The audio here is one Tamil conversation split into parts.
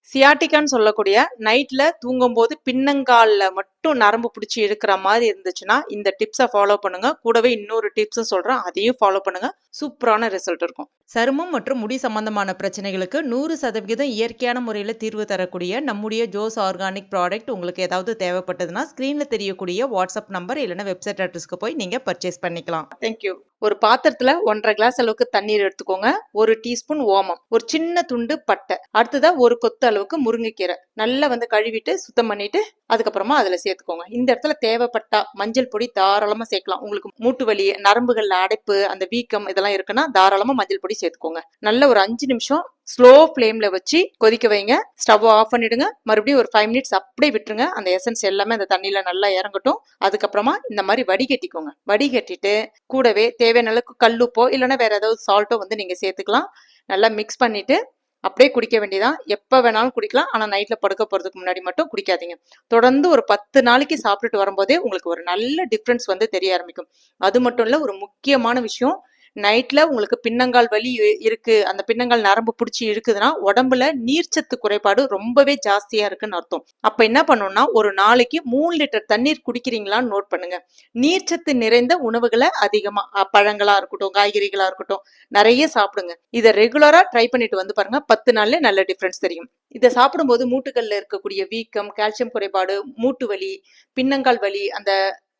சியாட்டிக்கான்னு சொல்லக்கூடிய நைட்ல தூங்கும்போது பின்னங்கால்ல மட்டும் நரம்பு பிடிச்சி இழுக்கிற மாதிரி இருந்துச்சுன்னா இந்த டிப்ஸை ஃபாலோ பண்ணுங்க. கூடவே இன்னொரு டிப்ஸும் சொல்றேன், அதையும் ஃபாலோ பண்ணுங்க. சூப்பரான ரிசல்ட் இருக்கும். சருமம் மற்றும் முடி சம்பந்தமான பிரச்சனைகளுக்கு 100% இயற்கையான முறையில் தீர்வு தரக்கூடிய நம்முடைய ஜோஸ் ஆர்கானிக் ப்ராடக்ட் உங்களுக்கு ஏதாவது தேவைப்பட்டதுன்னா ஸ்க்ரீன்ல தெரியக்கூடிய வாட்ஸ்அப் நம்பர் இல்லைன்னா வெப்சைட் அட்ரஸ்க்கு போய் நீங்க பர்ச்சேஸ் பண்ணிக்கலாம். தேங்க்யூ. ஒரு பாத்திரத்துல 1.5 கிளாஸ் அளவுக்கு தண்ணீர் எடுத்துக்கோங்க. 1 டீஸ்பூன் ஓமம், ஒரு சின்ன துண்டு பட்டை, அடுத்ததா ஒரு கொத்து அளவுக்கு முருங்கைக்கீரை நல்லா கழுவிட்டு சுத்தம் பண்ணிட்டு அதுக்கப்புறமா அதுல சேர்த்துக்கோங்க. இந்த இடத்துல தேவைப்பட்டா மஞ்சள் பொடி தாராளமா சேர்க்கலாம். உங்களுக்கு மூட்டு வலி, நரம்புகள்ல அடைப்பு, அந்த வீக்கம் இதெல்லாம் இருக்குன்னா தாராளமா மஞ்சள் பொடி சேர்த்துக்கோங்க. நல்ல ஒரு 5 நிமிஷம் ஸ்லோ ஃப்ளேம்ல வச்சு கொதிக்க வைங்க. ஸ்டவ் ஆஃப் பண்ணிடுங்க. மறுபடியும் ஒரு 5 மினிட்ஸ் அப்படியே விட்டுருங்க. அந்த எசன்ஸ் எல்லாமே அந்த தண்ணியில நல்லா இறங்கட்டும். அதுக்கப்புறமா இந்த மாதிரி வடிகட்டிக்கோங்க. வடிகட்டிட்டு கூடவே தேவையான அளவுக்கு கல்லுப்போ இல்லைன்னா வேற ஏதாவது சால்ட்டோ நீங்க சேர்த்துக்கலாம். நல்லா மிக்ஸ் பண்ணிட்டு அப்படியே குடிக்க வேண்டியதான். எப்ப வேணாலும் குடிக்கலாம். ஆனா நைட்ல படுக்க போறதுக்கு முன்னாடி மட்டும் குடிக்காதீங்க. தொடர்ந்து ஒரு 10 நாளைக்கு சாப்பிட்டுட்டு வரும்போதே உங்களுக்கு ஒரு நல்ல டிஃபரன்ஸ் தெரிய ஆரம்பிக்கும். அது மட்டும் இல்ல, ஒரு முக்கியமான விஷயம், நைட்ல உங்களுக்கு பின்னங்கால் வலி இருக்கு, அந்த பின்னங்கால் நரம்பு பிடிச்சி இருக்குதுன்னா உடம்புல நீர்ச்சத்து குறைபாடு ரொம்பவே ஜாஸ்தியா இருக்குன்னு அர்த்தம். அப்ப என்ன பண்ணணும்னா ஒரு நாளைக்கு 3 லிட்டர் தண்ணீர் குடிக்கிறீங்களான்னு நோட் பண்ணுங்க. நீர்ச்சத்து நிறைந்த உணவுகளை அதிகமா, பழங்களா இருக்கட்டும், காய்கறிகளா இருக்கட்டும், நிறைய சாப்பிடுங்க. இதை ரெகுலரா ட்ரை பண்ணிட்டு பாருங்க. 10 நாள்ல நல்ல டிஃபரன்ஸ் தெரியும். இதை சாப்பிடும்போது மூட்டுகள்ல இருக்கக்கூடிய வீக்கம், கால்சியம் குறைபாடு, மூட்டு வலி, பின்னங்கால் வலி, அந்த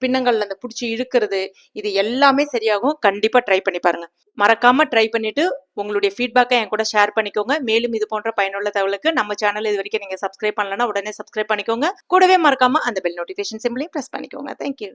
பின்னங்கள்ல அந்த பிடிச்சி இழுக்கிறது, இது எல்லாமே சரியாகும். கண்டிப்பா ட்ரை பண்ணி பாருங்க. மறக்காம ட்ரை பண்ணிட்டு உங்களுடைய ஃபீட்பேக்கை என் கூட ஷேர் பண்ணிக்கோங்க. மேலும் இது போன்ற பயனுள்ள தகவலுக்கு நம்ம சேனல் இது வரைக்கும் நீங்க சப்ஸ்கிரைப் பண்ணலன்னா உடனே சப்ஸ்கிரைப் பண்ணிக்கோங்க. கூடவே மறக்காம அந்த பெல் நோட்டிபிகேஷன் சிம்பிளையும் பிரஸ் பண்ணிக்கோங்க. தேங்க்யூ.